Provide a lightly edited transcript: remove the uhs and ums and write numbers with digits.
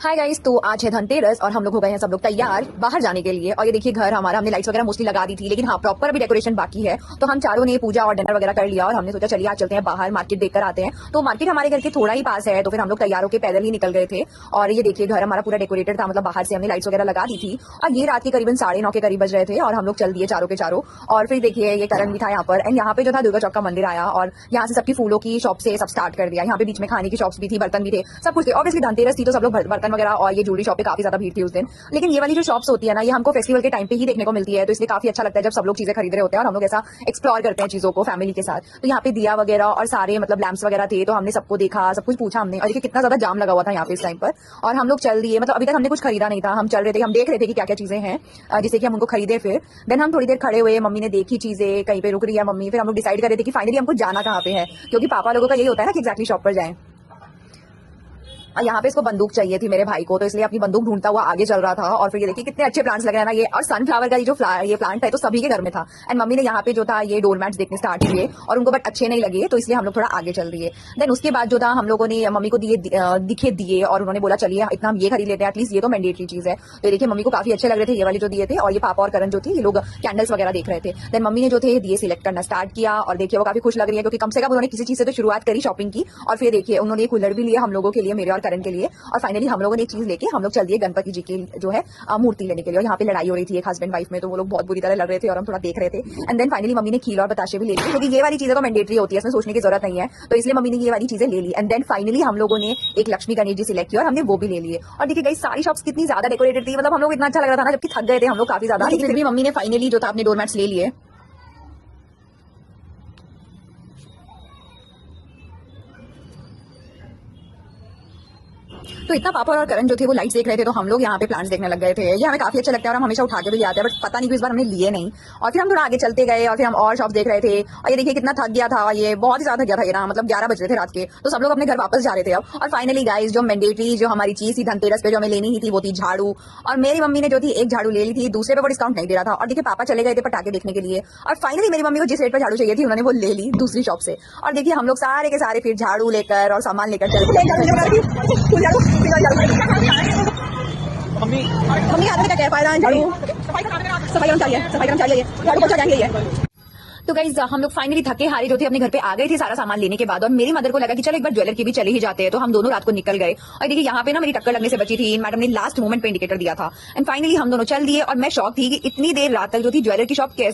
Hi guys, तो आज है धनतेरस और हम लोग हो गए हैं सब लोग तैयार बाहर जाने के लिए। और ये देखिए घर हमारा, हमने लाइट्स वगैरह मोस्टली लगा दी थी, लेकिन हाँ प्रॉपर अभी डेकोरेशन बाकी है। तो हम चारों ने पूजा और डिनर वगैरह कर लिया और हमने सोचा चलिए आज चलते हैं बाहर, मार्केट देखकर आते हैं। तो मार्केट हमारे घर के थोड़ा ही पास है, तो फिर हम लोग तैयार होकर पैदल ही निकल गए थे। और ये देखिए घर हमारा पूरा डेकोरेटेड था, मतलब बाहर से हमने लाइट्स वगैरह लगा दी थी। और ये रात के करीबन 9:30 के करीब बज रहे थे और हम लोग चल दिए चारों के चारों। और फिर देखिए ये करण भी था यहाँ पर, एंड यहाँ पे जो था दुर्गा चौक का मंदिर आया और यहाँ से सबकी फूलों की शॉप से सब स्टार्ट कर दिया। यहाँ पे बीच में खाने की शॉप्स भी थी, बर्तन भी थे, सब कुछ थे। ऑब्वियसली धनतेरस थी तो सब लोग बर्तन वगैरह और ये ज्वेलरी शॉप पे काफी ज्यादा भीड़ थी उस दिन। लेकिन ये वाली जो शॉप्स होती है ना, ये हमको फेस्टिवल के टाइम पे ही देखने को मिलती है, तो इसलिए काफी अच्छा लगता है जब सब लोग चीजें खरीद रहे होते हैं और हम लोग ऐसा एक्सप्लोर करते हैं चीजों को फैमिली के साथ। तो यहाँ पे दिया वगैरह और सारे मतलब लैंप्स वगैरह थे, तो हमने सबको देखा, सब कुछ पूछा हमने। और देखिए कितना ज्यादा जाम लगा हुआ था यहाँ पे इस टाइम पर। और हम लोग चल दिए, मतलब अभी तक हमने कुछ खरीदा नहीं था, हम चल रहे थे, हम देख रहे थे कि क्या क्या चीजें हैं जिससे कि हम उनको खरीदे। फिर देन हम थोड़ी देर खड़े हुए, मम्मी ने देखी चीजें, कहीं पे रुक रही है मम्मी, फिर हम लोग डिसाइड कर रहे थे कि फाइनली हमको जाना कहाँ पे है, क्योंकि पापा लोगों का यही होता है ना कि एक्जैक्टली शॉप पर जाएं। और यहाँ पे इसको बंदूक चाहिए थी मेरे भाई को, तो इसलिए अपनी बंदूक ढूंढता हुआ आगे चल रहा था। और फिर ये देखिए कितने अच्छे प्लांट्स लग रहे हैं ना ये, और सनफ्लावर का ये प्लांट है तो सभी के घर में था। एंड मम्मी ने यहाँ पे जो था ये डोरमैट्स देखने स्टार्ट किए और उनको बट अच्छे नहीं लगे, तो इसलिए हम लोग थोड़ा आगे चल दिए। देन उसके बाद जो था हम लोगों ने मम्मी को दिखे दिए और उन्होंने बोला चलिए इतना हम ये खरीद लेते हैं, एटलीस्ट ये तो मैंडेटरी चीज है। तो देखिए मम्मी को काफी अच्छे लग रहे थे ये वाले जो दिए थे। और ये पापा और करण जो थे ये लोग कैंडल्स वगैरह देख रहे थे। देन मम्मी ने जो थे दिए सिलेक्ट करना स्टार्ट किया और देखिए वो काफी खुश लग रही है, क्योंकि कम से कम उन्होंने किसी चीज से तो शुरुआत करी शॉपिंग की। और फिर देखिए उन्होंने कूलर भी लिया हम लोगों के लिए, मेरे और करण के लिए। और फाइनली हम लोगों ने एक चीज लेके हम लोग चल दिए गणपति जी की जो है मूर्ति लेने के लिए। और यहाँ पे लड़ाई हो रही थी एक हस्बैंड वाइफ में, तो वो लोग बहुत बुरी तरह लड़ रहे थे और हम थोड़ा देख रहे थे। एंड देन फाइनली मम्मी ने खील और बताशे भी ले लिए, क्योंकि ये वाली चीजें तो मैंडेटरी होती है, इसमें सोचने की जरूरत नहीं है, तो इसलिए मम्मी ने ये वाली चीजें ले ली। एंड देन फाइनली हम लोगों ने एक लक्ष्मी गणेश जी सिलेक्ट किया और हमने वो भी ले लिए। और देखिए गाइस सारी शॉप्स कितनी ज्यादा डेकोरेटेड थी, मतलब हम लोग इतना अच्छा लग रहा था ना, जबकि थक गए थे हम लोग काफी ज्यादा, लेकिन फिर भी मम्मी ने फाइनली जो था अपने डोरमैट्स ले लिए। तो इतना पापा और करण जो थे वो लाइट्स देख रहे थे, तो हम लोग यहाँ पे प्लांट्स देखने लग गए थे। ये हमें काफी अच्छा लगता है और हम हमेशा उठा के भी ले आते हैं, बट पता नहीं कि इस बार हमने लिए नहीं। और फिर हम थोड़ा आगे चलते गए और फिर हम और शॉप देख रहे थे। और ये देखिए कितना थक गया था, ये बहुत ही ज्यादा थक गया था ये ना, मतलब 11 बज रहे थे रात के, तो सब लोग अपने घर वापस जा रहे थे अब। और फाइनली गाइस जो मैंडेटरी जो हमारी चीज थी धनतेरस पे जो हमें लेनी ही थी वो थी झाड़ू। और मेरी मम्मी ने जो थी एक झाड़ू ले ली थी, दूसरे पे वो डिस्काउंट नहीं दे रहा था। और देखिए पापा चले गए थे पटाखे देखने के लिए, और फाइनली मेरी मम्मी को जिस रेट पर झाड़ू चाहिए थी उन्होंने वो ले ली दूसरी शॉप से। और देखिए हम लोग सारे के सारे फिर झाड़ू लेकर और सामान लेकर चले मम्मी आदमी का क्या फायदा है, झाड़ू सफाई कर्मचारी है झाड़ू पोछा जाएंगे ये। तो गाइज हम लोग फाइनली थके हारे जो थे अपने घर पे आ गए थे सारा सामान लेने के बाद। और मेरी मदर को लगा कि चलो एक बार ज्वेलर की भी चले ही जाते हैं, तो हम दोनों रात को निकल गए। और देखिए यहाँ पे ना मेरी टक्कर लगने से बची थी, मैडम ने लास्ट मोमेंट पे इंडिकेटर दिया था। एंड फाइनली हम दोनों चल दिए और मैं शॉक थी कि इतनी देर रात तक जो थी ज्वेलर की शॉप कैसे